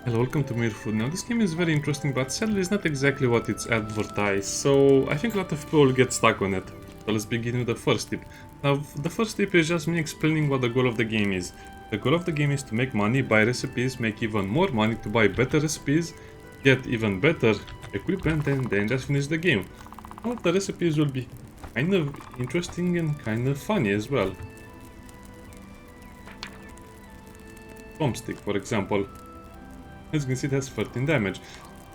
Hello, welcome to Mirthwood. Now this game is very interesting, but sadly it's not exactly what it's advertised, so I think a lot of people will get stuck on it. So let's begin with the first tip. Now the first tip is just me explaining what the goal of the game is. The goal of the game is to make money, buy recipes, make even more money to buy better recipes, get even better equipment, and then just finish the game. All of the recipes will be kind of interesting and kind of funny as well. Bombstick, for example. As you can see, it has 13 damage.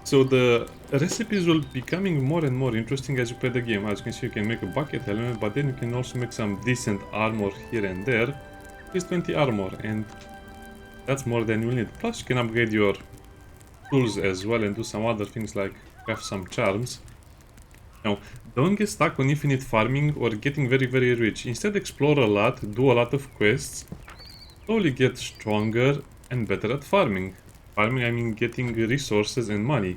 So the recipes will be becoming more and more interesting as you play the game. As you can see, you can make a bucket element, but then you can also make some decent armor here and there. It's 20 armor, and that's more than you need. Plus, you can upgrade your tools as well and do some other things like craft some charms. Now, don't get stuck on infinite farming or getting very rich. Instead, explore a lot, do a lot of quests, slowly get stronger and better at farming. Farming, I mean getting resources and money.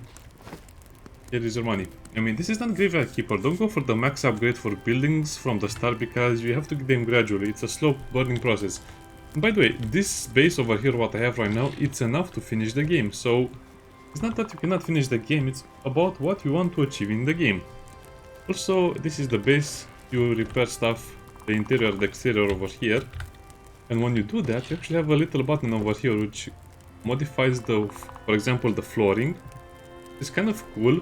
Here is your money. I mean, this is not Graveyard Keeper. Don't go for the max upgrade for buildings from the start because you have to get them gradually. It's a slow burning process. And by the way, this base over here, what I have right now, it's enough to finish the game. So, it's not that you cannot finish the game, it's about what you want to achieve in the game. Also, this is the base. You repair stuff, the interior, the exterior over here. And when you do that, you actually have a little button over here which modifies for example, the flooring. It's kind of cool.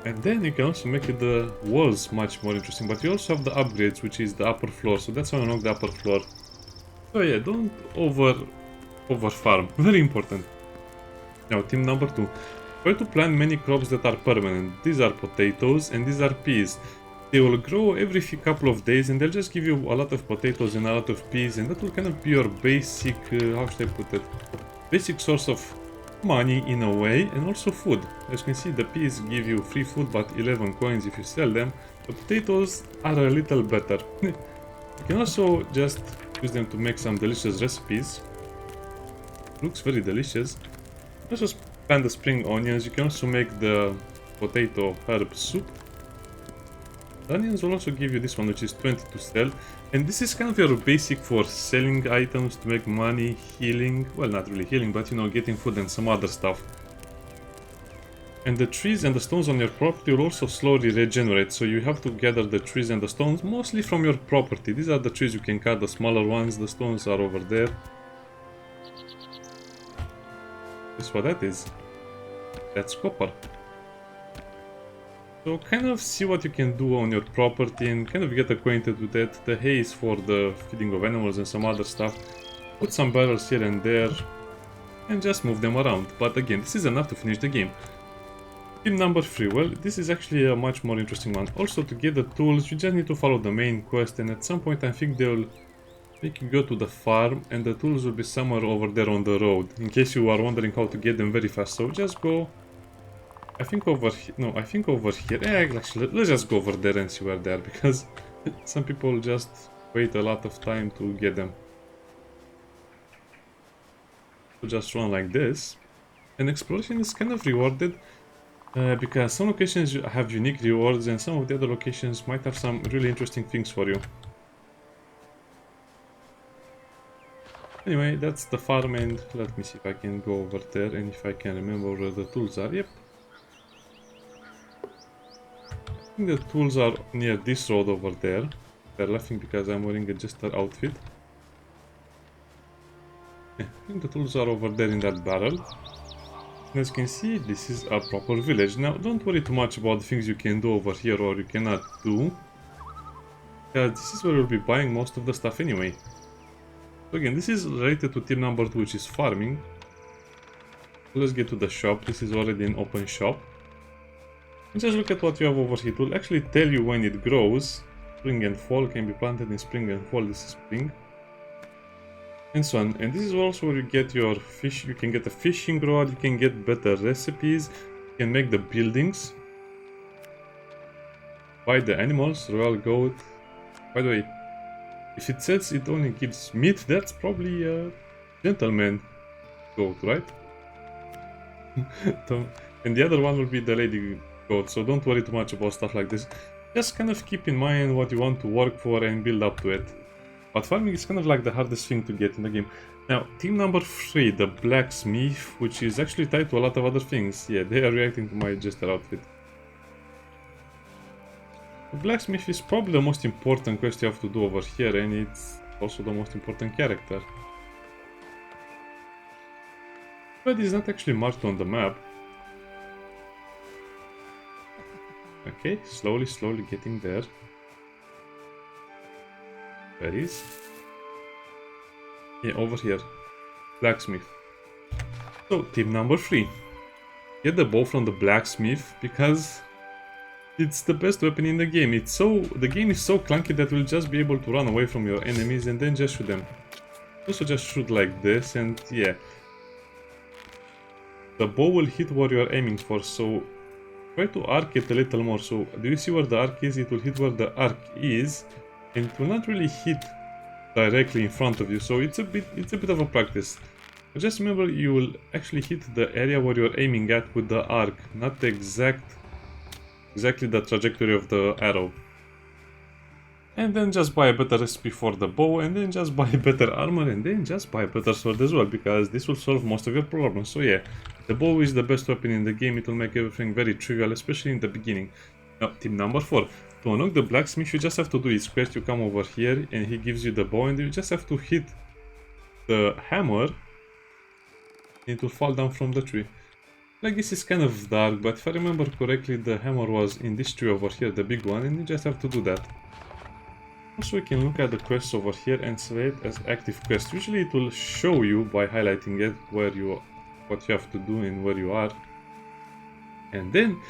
And then you can also make the walls much more interesting. But you also have the upgrades, which is the upper floor. So that's how you unlock the upper floor. So yeah, don't over farm. Very important. Now, tip number 2. Try to plant many crops that are permanent. These are potatoes and these are peas. They will grow every couple of days and they'll just give you a lot of potatoes and a lot of peas, and that will kind of be your basic, how should I put it, basic source of money in a way, and also food. As you can see, the peas give you free food but 11 coins if you sell them. The potatoes are a little better. You can also just use them to make some delicious recipes. Looks very delicious. Also plant the spring onions. You can also make the potato herb soup. The onions will also give you this one, which is 20 to sell, and this is kind of your basic for selling items to make money, healing, well, not really healing, but you know, getting food and some other stuff. And the trees and the stones on your property will also slowly regenerate, so you have to gather the trees and the stones mostly from your property. These are the trees you can cut, the smaller ones, the stones are over there. That's what that is. That's copper. So kind of see what you can do on your property and kind of get acquainted with it. The hay is for the feeding of animals and some other stuff. Put some barrels here and there and just move them around. But again, this is enough to finish the game. Tip number 3, well, this is actually a much more interesting one. Also, to get the tools, you just need to follow the main quest, and at some point I think they'll make you go to the farm and the tools will be somewhere over there on the road. In case you are wondering how to get them very fast, so just go. I think over here. No, I think over here. Yeah, actually, let's just go over there and see where they are, because some people just wait a lot of time to get them. So just run like this. And exploration is kind of rewarded because some locations have unique rewards and some of the other locations might have some really interesting things for you. Anyway, that's the farm, and let me see if I can go over there and if I can remember where the tools are. Yep. I think the tools are near this road over there. They're laughing because I'm wearing a jester outfit. Yeah, I think the tools are over there in that barrel. And as you can see, this is a proper village. Now, don't worry too much about the things you can do over here or you cannot do. This is where you'll be buying most of the stuff anyway. So again, this is related to tip number 2, which is farming. Let's get to the shop. This is already an open shop. And just look at what you have over here. It will actually tell you when it grows. Spring and fall can be planted in spring and fall. This is spring. And so on. And this is also where you get your fish. You can get a fishing rod. You can get better recipes. You can make the buildings. Buy the animals. Royal goat. By the way, if it says it only gives meat, that's probably a gentleman goat, right? And the other one will be the lady goat, so don't worry too much about stuff like this. Just kind of keep in mind what you want to work for and build up to it. But farming is kind of like the hardest thing to get in the game. Now, team number 3, the Blacksmith, which is actually tied to a lot of other things. Yeah, they are reacting to my jester outfit. The Blacksmith is probably the most important quest you have to do over here, and it's also the most important character. But it's not actually marked on the map. Okay, slowly getting there. Where is? Yeah, over here. Blacksmith. So, tip number 3. Get the bow from the Blacksmith because it's the best weapon in the game. The game is so clunky that you'll just be able to run away from your enemies and then just shoot them. Also just shoot like this, and yeah. The bow will hit where you are aiming for, so try to arc it a little more. So do you see where the arc is? It will hit where the arc is, and it will not really hit directly in front of you. So it's a bit of a practice. But just remember, you will actually hit the area where you're aiming at with the arc, not the exactly the trajectory of the arrow. And then just buy a better recipe for the bow, and then just buy better armor, and then just buy a better sword as well, because this will solve most of your problems. So yeah, the bow is the best weapon in the game. It will make everything very trivial, especially in the beginning. Now, tip number 4. To unlock the Blacksmith, you just have to do his quest. You come over here, and he gives you the bow, and you just have to hit the hammer, and it will fall down from the tree. Like, this is kind of dark, but if I remember correctly, the hammer was in this tree over here, the big one, and you just have to do that. Also, we can look at the quests over here and select as active quest. Usually it will show you by highlighting it what you have to do and where you are. And then,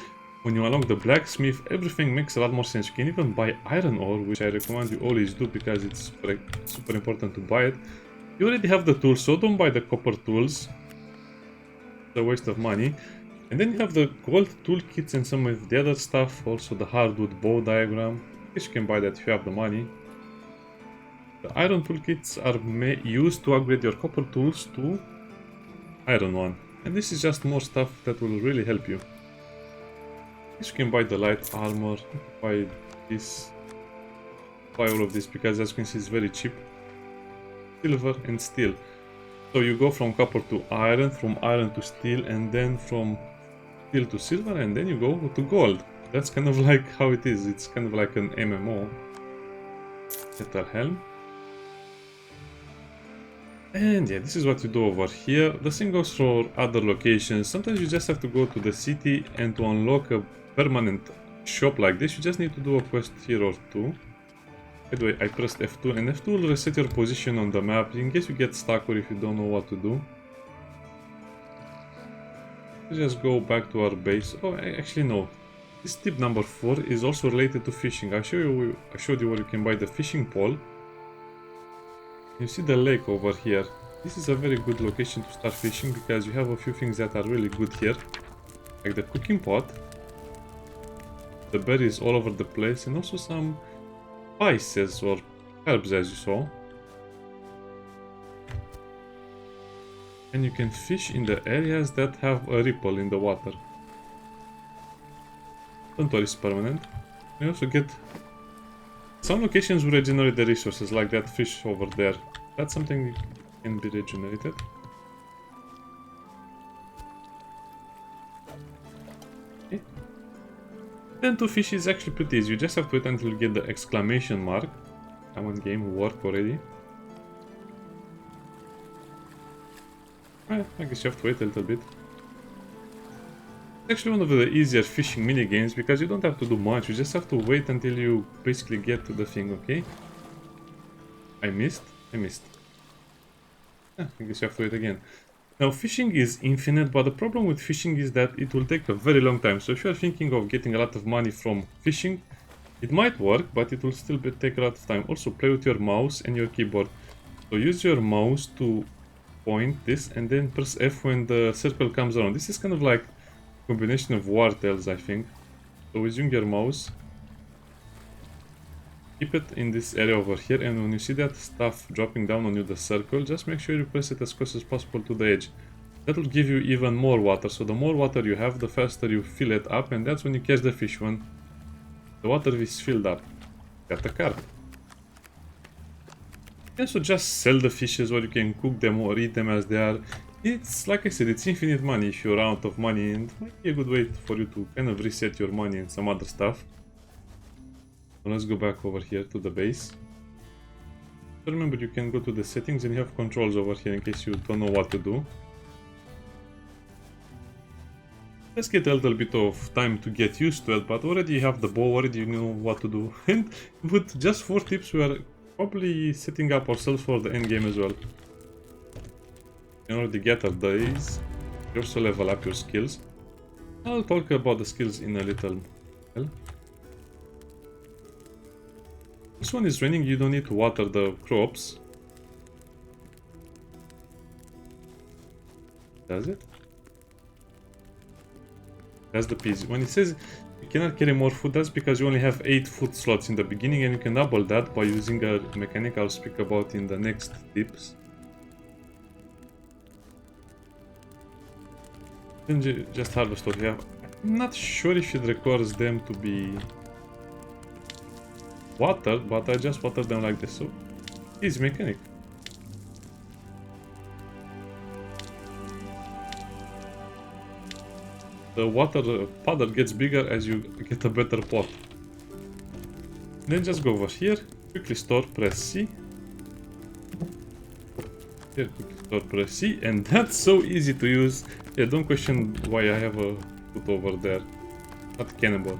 when you unlock the Blacksmith, everything makes a lot more sense. You can even buy iron ore, which I recommend you always do because it's super important to buy it. You already have the tools, so don't buy the copper tools. It's a waste of money. And then you have the gold toolkits and some of the other stuff, also the hardwood bow diagram. I guess you can buy that if you have the money. The iron toolkits are used to upgrade your copper tools to iron one. And this is just more stuff that will really help you. I guess you can buy the light armor, buy this, buy all of this, because as you can see it's very cheap. Silver and steel. So you go from copper to iron, from iron to steel, and then from steel to silver, and then you go to gold. That's kind of like how it is. It's kind of like an MMO. Metal helm. And yeah, this is what you do over here. The same goes for other locations. Sometimes you just have to go to the city, and to unlock a permanent shop like this, you just need to do a quest here or two. By the way, I pressed F2, and F2 will reset your position on the map in case you get stuck or if you don't know what to do. Let's just go back to our base. Oh, actually no. This tip number 4 is also related to fishing. I showed you where you can buy the fishing pole. You see the lake over here. This is a very good location to start fishing because you have a few things that are really good here. Like the cooking pot, the berries all over the place, and also some spices or herbs, as you saw. And you can fish in the areas that have a ripple in the water. Don't worry, it's permanent. You also get some locations will regenerate the resources, like that fish over there. That's something that can be regenerated. Okay. Then to fish is actually pretty easy. You just have to wait until you get the exclamation mark. Come on, game, work already. Well, I guess you have to wait a little bit. It's actually one of the easier fishing mini games because you don't have to do much. You just have to wait until you basically get to the thing, okay? I missed. I guess you have to wait again. Now, fishing is infinite, but the problem with fishing is that it will take a very long time. So if you are thinking of getting a lot of money from fishing, it might work, but it will still take a lot of time. Also, play with your mouse and your keyboard. So use your mouse to point this and then press F when the circle comes around. This is kind of like a combination of War Tales, I think. So using your mouse, keep it in this area over here, and when you see that stuff dropping down on you, the circle, just make sure you press it as close as possible to the edge. That will give you even more water, so the more water you have, the faster you fill it up, and that's when you catch the fish. When the water is filled up, got the carp. can also just sell the fishes, or you can cook them or eat them as they are. It's, like I said, it's infinite money if you're out of money, and it might be a good way for you to kind of reset your money and some other stuff. So let's go back over here to the base. So remember, you can go to the settings and you have controls over here in case you don't know what to do. Let's get a little bit of time to get used to it, but already you have the bow, already you know what to do. And with just 4 tips, we are probably setting up ourselves for the end game as well. You can already get our days. You also level up your skills. I'll talk about the skills in a little while. This one is raining, you don't need to water the crops. Does it? That's the piece. When it says you cannot carry more food, that's because you only have 8 food slots in the beginning, and you can double that by using a mechanic I'll speak about in the next tips. Then just harvest what you have. I'm not sure if it requires them to be watered, but I just water them like this, so easy mechanic. The water puddle gets bigger as you get a better pot. Then just go over here, quickly store, press C. Here, quickly store, press C, and that's so easy to use. Yeah, don't question why I have a foot over there. Not cannibal.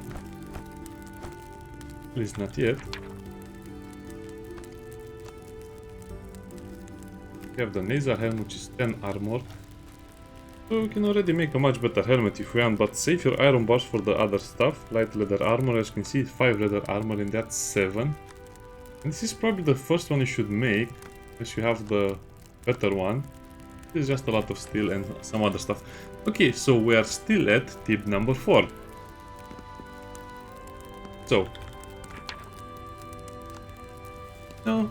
At least not yet. We have the Neyreyan helmet, which is 10 armor. So we can already make a much better helmet if we want, but save your iron bars for the other stuff. Light leather armor, as you can see, 5 leather armor, and that's 7. And this is probably the first one you should make, unless you have the better one. This is just a lot of steel and some other stuff. Okay, so we are still at tip number 4. So,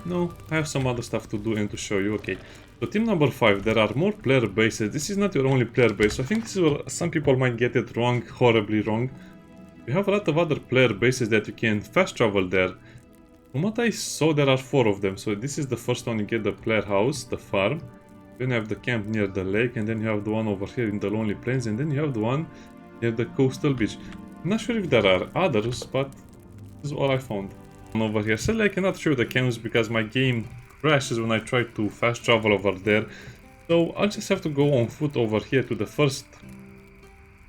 no, I have some other stuff to do and to show you. Okay, so tip number 5, there are more player bases. This is not your only player base, so I think this is where some people might get it wrong, horribly wrong. You have a lot of other player bases that you can fast travel there. From what I saw, there are 4 of them. So this is the first one, you get the player house, the farm. Then you have the camp near the lake, and then you have the one over here in the Lonely Plains, and then you have the one near the coastal beach. I'm not sure if there are others, but this is all I found. Over here, sadly I cannot show the camps because my game crashes when I try to fast travel over there. So I'll just have to go on foot over here to the first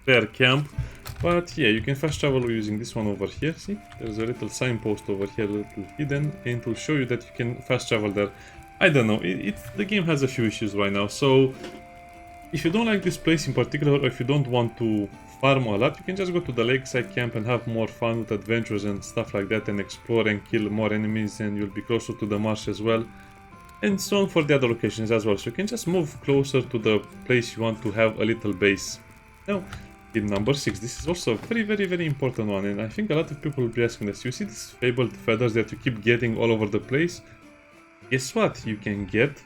player camp. But yeah, you can fast travel using this one over here. See, there's a little signpost over here, a little hidden, and it will show you that you can fast travel there. I don't know, the game has a few issues right now, so if you don't like this place in particular, or if you don't want to farm a lot, you can just go to the lakeside camp and have more fun with adventures and stuff like that, and explore and kill more enemies, and you'll be closer to the marsh as well, and so on for the other locations as well. So you can just move closer to the place you want to have a little base. Now, in number 6, this is also a very important one, and I think a lot of people will be asking this. You see these fabled feathers that you keep getting all over the place? Guess what? You can get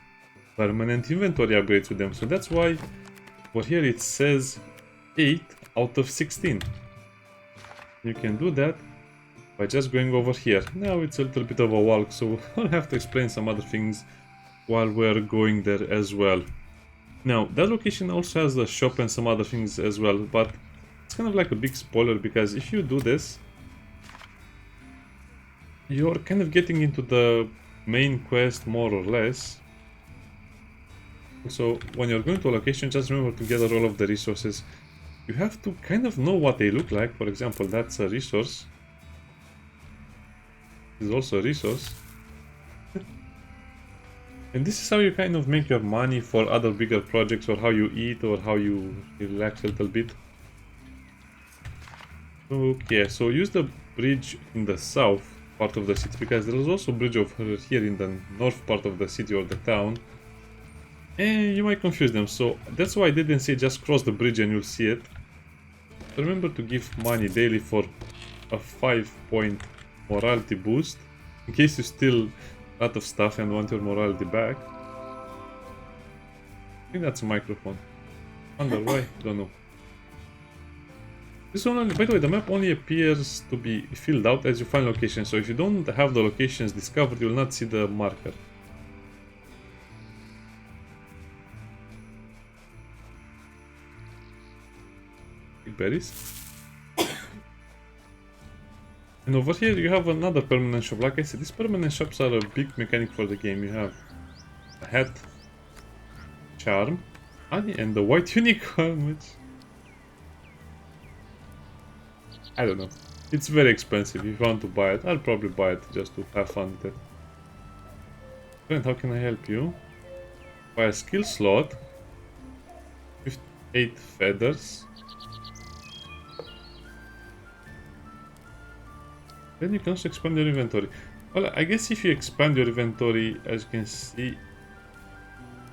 permanent inventory upgrades with them. So that's why over here it says 8 out of 16. You can do that by just going over here. Now it's a little bit of a walk, so I'll have to explain some other things while we're going there as well. Now, that location also has a shop and some other things as well, but it's kind of like a big spoiler, because if you do this, you're kind of getting into the main quest more or less. So when you're going to a location, just remember to gather all of the resources. You have to kind of know what they look like. For example, that's a resource. This is also a resource. And this is how you kind of make your money for other bigger projects, or how you eat, or how you relax a little bit. Okay, so use the bridge in the south part of the city, because there is also a bridge over here in the north part of the city or the town, and you might confuse them. So that's why I didn't say just cross the bridge and you'll see it. So remember to give money daily for a 5-point morality boost, in case you steal a lot of stuff and want your morality back. I think that's a microphone. Wonder why? Don't know. This one only, by the way, the map only appears to be filled out as you find locations, so if you don't have the locations discovered, you will not see the marker. berries. And over here you have another permanent shop. Like I said, these permanent shops are a big mechanic for the game. You have a hat, charm, honey, and the white unicorn, which I don't know. It's very expensive. If you want to buy it, I'll probably buy it just to have fun with it. Friend, how can I help you? Buy a skill slot. 58 feathers. Then you can also expand your inventory. Well, I guess if you expand your inventory, as you can see, it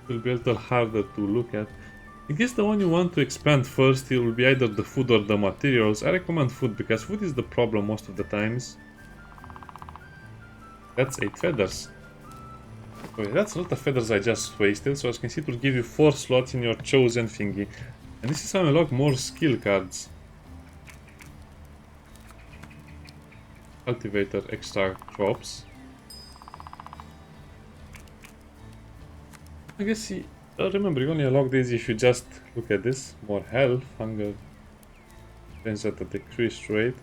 will be a little harder to look at. I guess the one you want to expand first, it will be either the food or the materials. I recommend food because food is the problem most of the times. That's 8 feathers. Okay, that's a lot of feathers I just wasted, so as you can see it will give you 4 slots in your chosen thingy. And this is how you unlock more skill cards. Cultivator, extra crops. I guess remember, you only unlock these if you just look at this. More health, hunger, change at a decreased rate.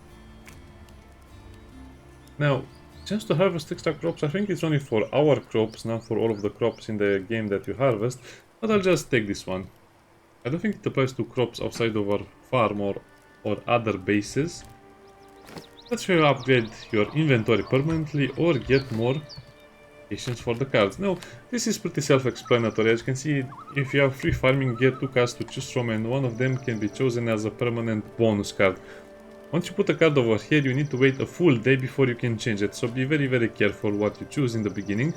Now, just to harvest extra crops, I think it's only for our crops, not for all of the crops in the game that you harvest. But I'll just take this one. I don't think it applies to crops outside of our farm or other bases. That's where you upgrade your inventory permanently or get more locations for the cards. Now, this is pretty self-explanatory. As you can see, if you have free farming, you get 2 cards to choose from, and one of them can be chosen as a permanent bonus card. Once you put a card over here, you need to wait a full day before you can change it, so be very careful what you choose in the beginning.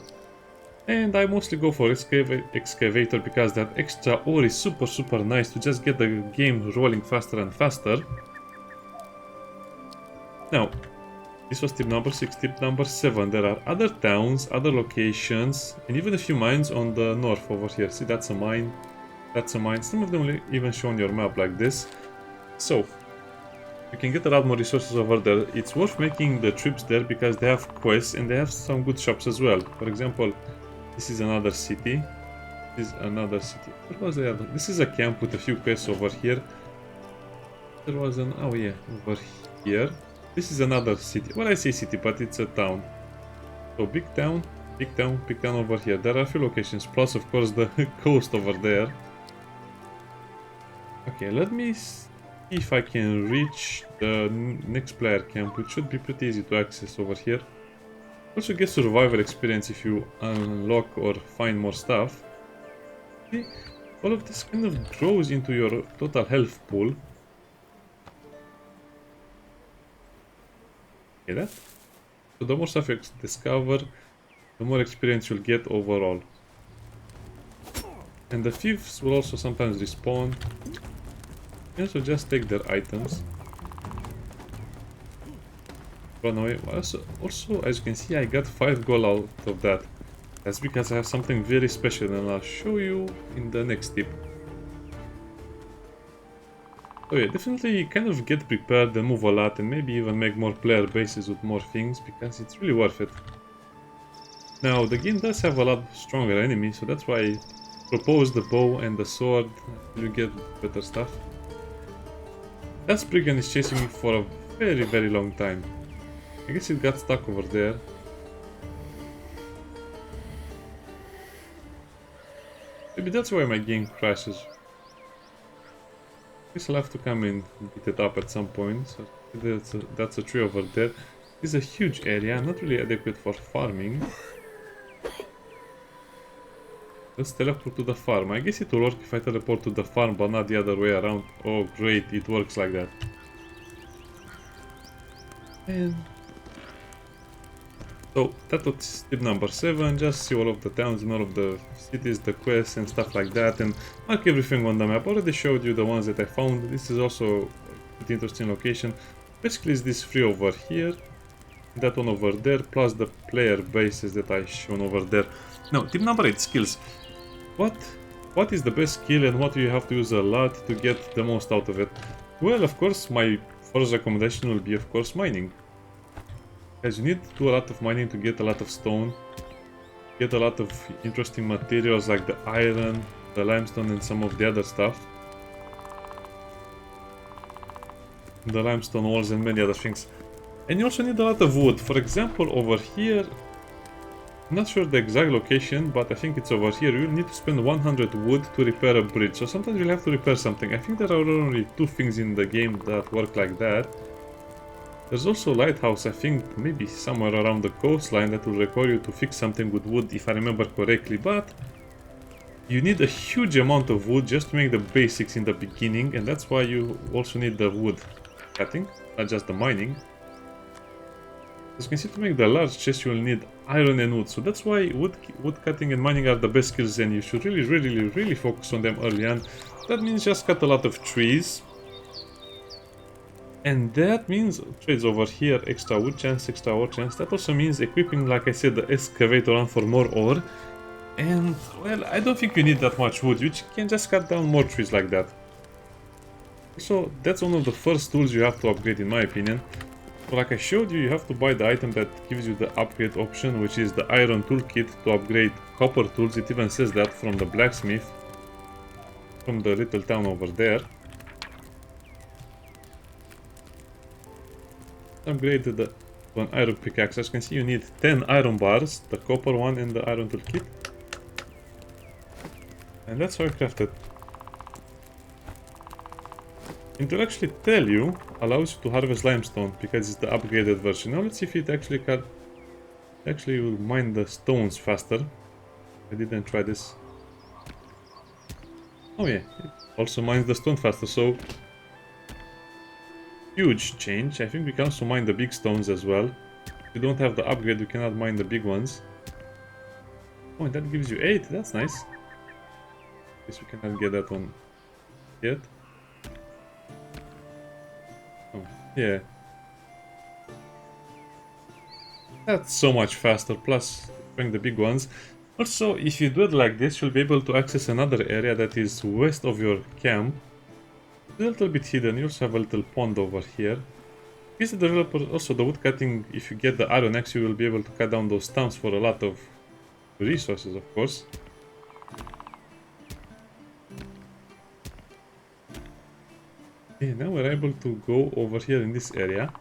And I mostly go for excavator because that extra ore is super nice to just get the game rolling faster and faster. Now, this was tip number 6. Tip number 7, there are other towns, other locations, and even a few mines on the north over here. See, that's a mine, that's a mine. Some of them will even show on your map like this. So, you can get a lot more resources over there. It's worth making the trips there because they have quests and they have some good shops as well. For example, this is another city. This is another city. What was the other? This is a camp with a few quests over here. There was an... oh yeah, over here. This is another city. Well, I say city, but it's a town. So big town over here. There are a few locations, plus of course the coast over there. Okay, let me see if I can reach the next player camp, which should be pretty easy to access over here. Also get survival experience if you unlock or find more stuff. Okay, all of this kind of grows into your total health pool. Okay, that. So the more stuff you discover, the more experience you'll get overall. And the thieves will also sometimes respawn. And so just take their items. Run away. Also, as you can see, I got 5 gold out of that. That's because I have something very special and I'll show you in the next tip. So yeah, definitely kind of get prepared and move a lot and maybe even make more player bases with more things because it's really worth it. Now, the game does have a lot stronger enemies, so that's why I propose the bow and the sword. You get better stuff. That brigand is chasing me for a very long time. I guess it got stuck over there. Maybe that's why my game crashes. I guess I'll have to come in and beat it up at some point. So that's a tree over there. It's a huge area, not really adequate for farming. Let's teleport to the farm. I guess it will work if I teleport to the farm, but not the other way around. Oh great, it works like that. And so that was tip number 7. Just see all of the towns and all of the cities, the quests and stuff like that, and mark everything on the map. I already showed you the ones that I found. This is also a pretty interesting location. Basically it's this 3 over here, that one over there, plus the player bases that I shown over there. Now, tip number 8, skills. What is the best skill and what do you have to use a lot to get the most out of it? Well, of course, my first recommendation will be, of course, mining. As you need to do a lot of mining to get a lot of stone, get a lot of interesting materials like the iron, the limestone and some of the other stuff. the limestone walls and many other things. And you also need a lot of wood. For example, over here, I'm not sure the exact location, but I think it's over here. You'll need to spend 100 wood to repair a bridge. So sometimes you'll have to repair something. I think there are only 2 things in the game that work like that. There's also a lighthouse, I think, maybe somewhere around the coastline that will require you to fix something with wood, if I remember correctly. But you need a huge amount of wood just to make the basics in the beginning, and that's why you also need the wood cutting, not just the mining. As you can see, to make the large chest you will need iron and wood, so that's why wood cutting and mining are the best skills, and you should really focus on them early on. That means just cut a lot of trees, and that means trades over here, extra wood chance, extra ore chance. That also means equipping, like I said, the excavator on for more ore. And, well, I don't think you need that much wood, you can just cut down more trees like that. So, that's one of the first tools you have to upgrade in my opinion. So like I showed you, you have to buy the item that gives you the upgrade option, which is the iron toolkit to upgrade copper tools. It even says that from the blacksmith, from the little town over there. Upgrade to an iron pickaxe. As you can see, you need 10 iron bars, the copper one and the iron toolkit. And that's how I crafted. It will actually tell you, allows you to harvest limestone because it's the upgraded version. Now let's see if it actually can. Actually, will mine the stones faster. I didn't try this. Oh yeah, it also mines the stone faster, so huge change. I think we can also mine the big stones as well. If you don't have the upgrade, you cannot mine the big ones. Oh, and that gives you 8. That's nice. Guess we cannot get that one yet. Oh, yeah. That's so much faster, plus bring the big ones. Also, if you do it like this, you'll be able to access another area that is west of your camp. It's a little bit hidden. You also have a little pond over here. Is the developer also the wood cutting? If you get the iron axe, you will be able to cut down those stumps for a lot of resources, of course. Okay, now we're able to go over here in this area.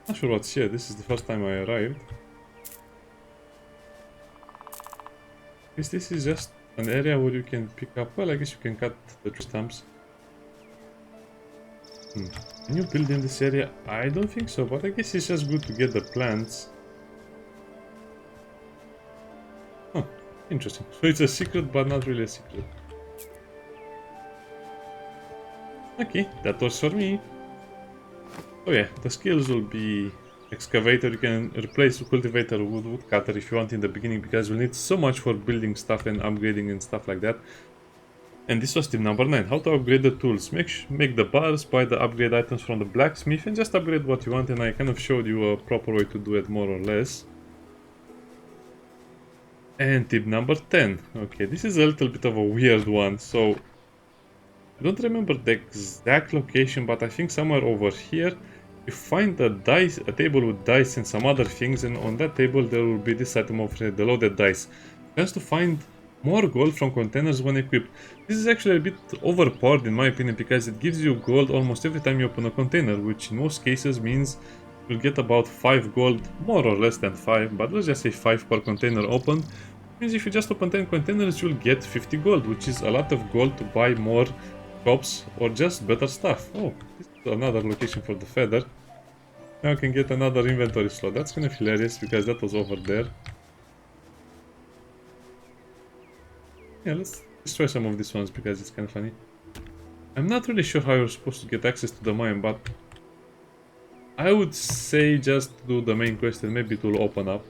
Not sure what's here. This is the first time I arrived. This is just an area where you can pick up. Well, I guess you can cut the tree stumps. Can you build in this area? I don't think so, but I guess it's just good to get the plants. Huh, interesting. So it's a secret, but not really a secret. Okay, that was for me. Oh yeah, the skills will be excavator. You can replace cultivator with woodcutter if you want in the beginning, because you'll need so much for building stuff and upgrading and stuff like that. And this was tip number 9, how to upgrade the tools. Make the bars, buy the upgrade items from the blacksmith, and just upgrade what you want. And I kind of showed you a proper way to do it, more or less. And tip number 10. Okay, this is a little bit of a weird one. So I don't remember the exact location, but I think somewhere over here you find a table with dice and some other things, and on that table there will be this item over here, the loaded dice. Just to find more gold from containers when equipped. This is actually a bit overpowered in my opinion, because it gives you gold almost every time you open a container, which in most cases means you'll get about 5 gold, more or less than 5, but let's just say 5 per container opened. Means if you just open 10 containers, you'll get 50 gold, which is a lot of gold to buy more crops or just better stuff. Oh, this is another location for the feather. Now I can get another inventory slot. That's kind of hilarious because that was over there. Yeah, let's destroy some of these ones because it's kind of funny. I'm not really sure how you're supposed to get access to the mine, but I would say just do the main quest and maybe it will open up.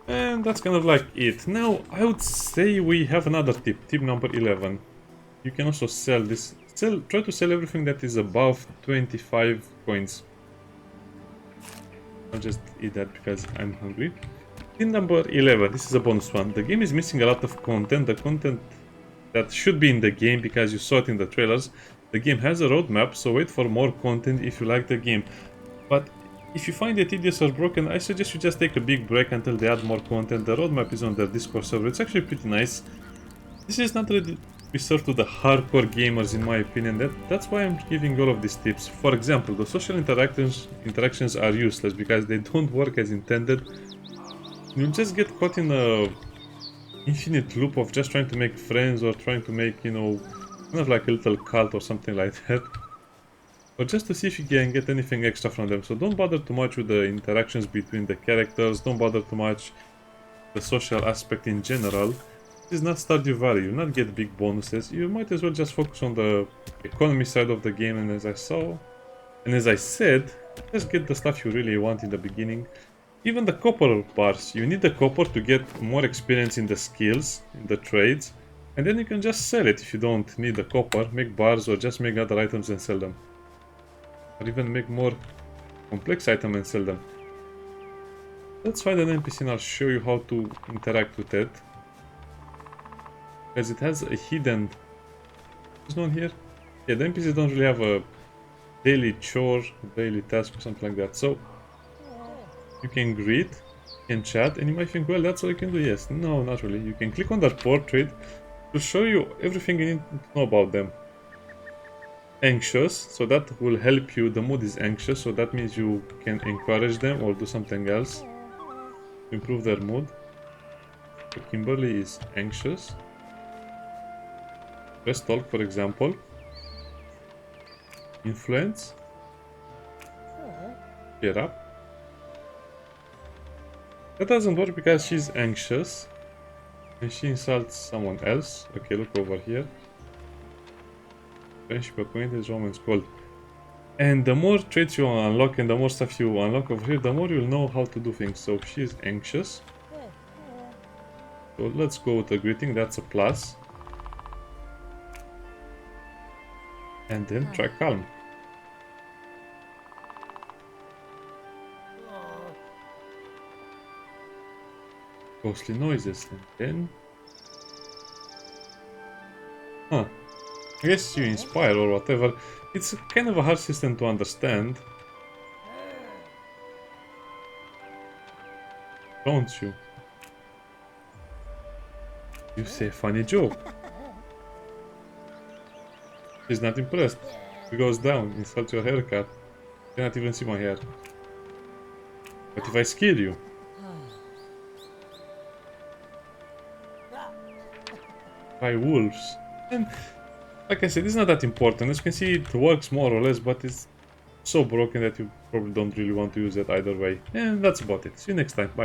And that's kind of like it. Now, I would say we have another tip. Tip number 11. You can also sell this. Try to sell everything that is above 25 coins. I'll just eat that because I'm hungry. Tip number 11. This is a bonus one. The game is missing a lot of content. The content that should be in the game, because you saw it in the trailers. The game has a roadmap, so wait for more content if you like the game. But if you find it tedious or broken, I suggest you just take a big break until they add more content. The roadmap is on their Discord server. It's actually pretty nice. This is not really We serve to the hardcore gamers, in my opinion. That's why I'm giving all of these tips. For example, the social interactions are useless because they don't work as intended. You'll just get caught in a infinite loop of just trying to make friends or trying to make, you know, kind of like a little cult or something like that. Or just to see if you can get anything extra from them. So don't bother too much with the interactions between the characters. Don't bother too much the social aspect in general. This is not Stardew Valley. You'll not get big bonuses. You might as well just focus on the economy side of the game. And as I said, just get the stuff you really want in the beginning. Even the copper bars. You need the copper to get more experience in the skills, in the trades. And then you can just sell it if you don't need the copper. Make bars or just make other items and sell them. Or even make more complex items and sell them. Let's find an NPC and I'll show you how to interact with it. Because it has a hidden... There's no one here? Yeah, the NPCs don't really have a daily chore, daily task or something like that. So, you can greet, you can chat, and you might think, well, that's all you can do. Yes, no, not really. You can click on their portrait to show you everything you need to know about them. Anxious, so that will help you. The mood is anxious, so that means you can encourage them or do something else to improve their mood. So Kimberly is anxious. Let's talk, for example. Influence. Cheer up. That doesn't work because she's anxious. And she insults someone else. Okay, look over here. Friendship, acquaintance, romance, gold. And the more traits you unlock and the more stuff you unlock over here, the more you'll know how to do things. So she's anxious. So let's go with the greeting. That's a plus. And then try calm. Ghostly noises. And then... Huh. I guess you inspire or whatever. It's kind of a hard system to understand. Don't you? You say a funny joke. She's not impressed. She goes down, insults your haircut. You cannot even see my hair. But if I skill you? By wolves. And like I said, it's not that important. As you can see, it works more or less, but it's so broken that you probably don't really want to use it either way. And that's about it. See you next time. Bye.